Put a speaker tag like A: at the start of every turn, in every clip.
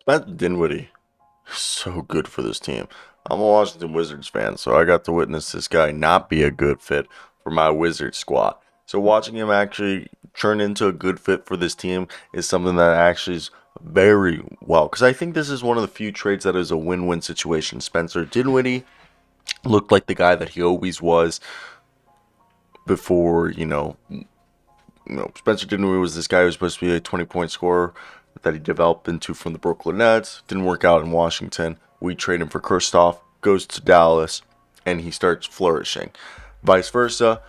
A: That Dinwiddie is so good for this team. I'm a Washington Wizards fan, so I got to witness this guy not be a good fit for my Wizards squad. So watching him actually turn into a good fit for this team is something that actually is very well. Because I think this is one of the few trades that is a win-win situation. Spencer Dinwiddie looked like the guy that he always was before, Spencer Dinwiddie was this guy who was supposed to be a 20-point scorer that he developed into from the Brooklyn Nets. Didn't work out in Washington. We trade him for Kristoff, goes to Dallas, and he starts flourishing. Vice versa,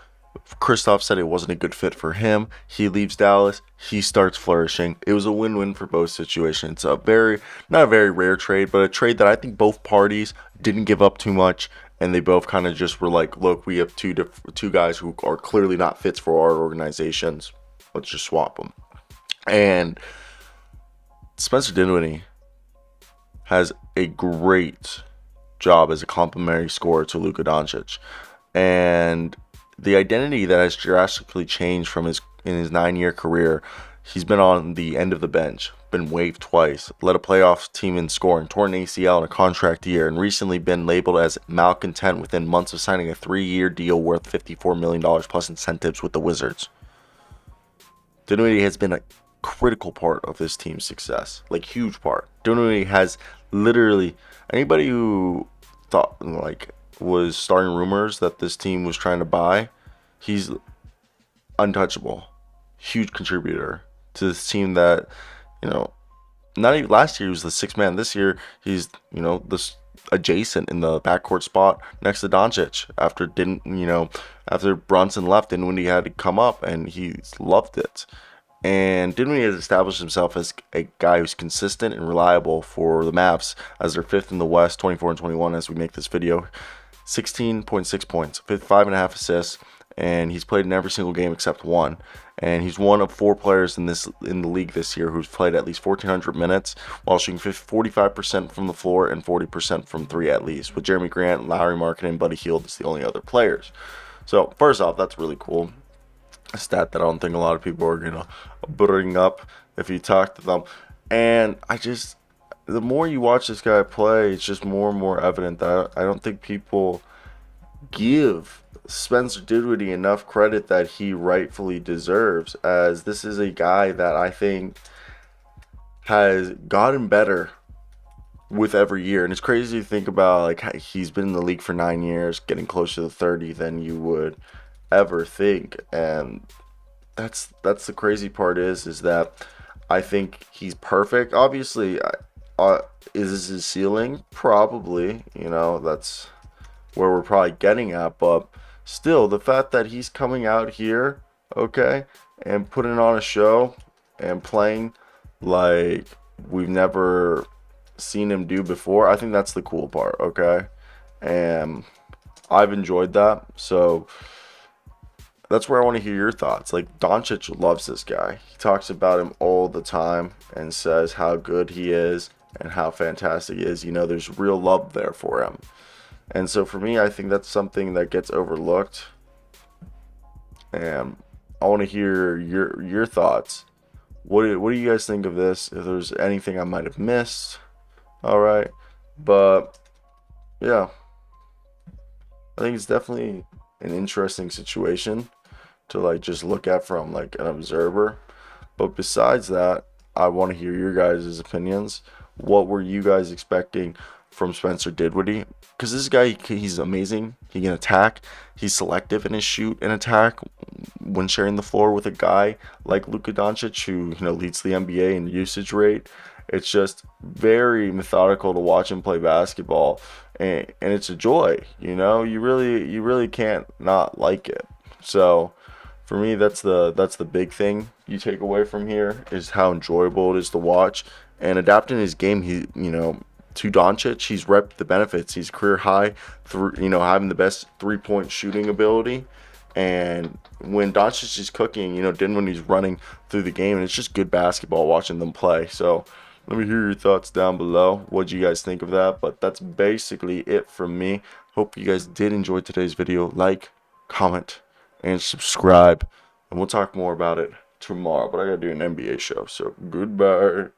A: Kristoff said it wasn't a good fit for him. He leaves Dallas. He starts flourishing. It was a win-win for both situations. Not a very rare trade, but a trade that I think both parties didn't give up too much, and they both kind of just were like, "Look, we have two guys who are clearly not fits for our organizations. Let's just swap them." And Spencer Dinwiddie has a great job as a complementary scorer to Luka Doncic, and the identity that has drastically changed from his 9-year career. He's been on the end of the bench, been waived twice, led a playoff team in scoring, torn ACL in a contract year, and recently been labeled as malcontent within months of signing a 3-year deal worth $54 million plus incentives with the Wizards. Dinwiddie has been a critical part of this team's success, like huge part. Dinwiddie has literally anybody who thought was starting rumors that this team was trying to buy, he's untouchable. Huge contributor to this team that, you know, not even last year he was the sixth man. This year he's, this adjacent in the backcourt spot next to Doncic after Brunson left, Dinwiddie had to come up and he's loved it. And Dinwiddie has established himself as a guy who's consistent and reliable for the Mavs as they're fifth in the West, 24 and 21 as we make this video. 16.6 points, 5.5 assists, and he's played in every single game except one. And he's one of 4 players in the league this year who's played at least 1,400 minutes while shooting 45% from the floor and 40% from three at least. With Jerami Grant, Lauri, Markkanen, and Buddy Hield as the only other players. So first off, that's really cool. A stat that I don't think a lot of people are gonna bring up if you talk to them. And the more you watch this guy play, it's just more and more evident that I don't think people give Spencer Dinwiddie enough credit that he rightfully deserves, as this is a guy that I think has gotten better with every year. And it's crazy to think about, like, he's been in the league for 9 years, getting closer to 30 than you would ever think. And that's the crazy part is that I think he's perfect. Obviously, is this his ceiling? Probably. That's where we're probably getting at. But still, the fact that he's coming out here, okay, and putting on a show and playing like we've never seen him do before, I think that's the cool part, okay? And I've enjoyed that. So that's where I want to hear your thoughts. Like, Doncic loves this guy. He talks about him all the time and says how good he is and how fantastic he is. There's real love there for him. And so for me, I think that's something that gets overlooked. And I want to hear your thoughts. What do you guys think of this? If there's anything I might have missed. All right. But yeah, I think it's definitely an interesting situation to just look at from an observer. But besides that, I want to hear your guys' opinions. What were you guys expecting from Spencer Dinwiddie? Because this guy, he's amazing. He can attack. He's selective in his shoot and attack when sharing the floor with a guy like Luka Doncic, who leads the NBA in usage rate. It's just very methodical to watch him play basketball, and it's a joy. You really can't not like it. So for me, that's the big thing you take away from here, is how enjoyable it is to watch. And adapting his game, to Doncic, he's reaped the benefits. He's career high through having the best 3-point shooting ability. And when Doncic is cooking, Dinwiddie's running through the game, and it's just good basketball watching them play. So let me hear your thoughts down below. What do you guys think of that? But that's basically it from me. Hope you guys did enjoy today's video. Like, comment, and subscribe. And we'll talk more about it tomorrow. But I gotta do an NBA show. So goodbye.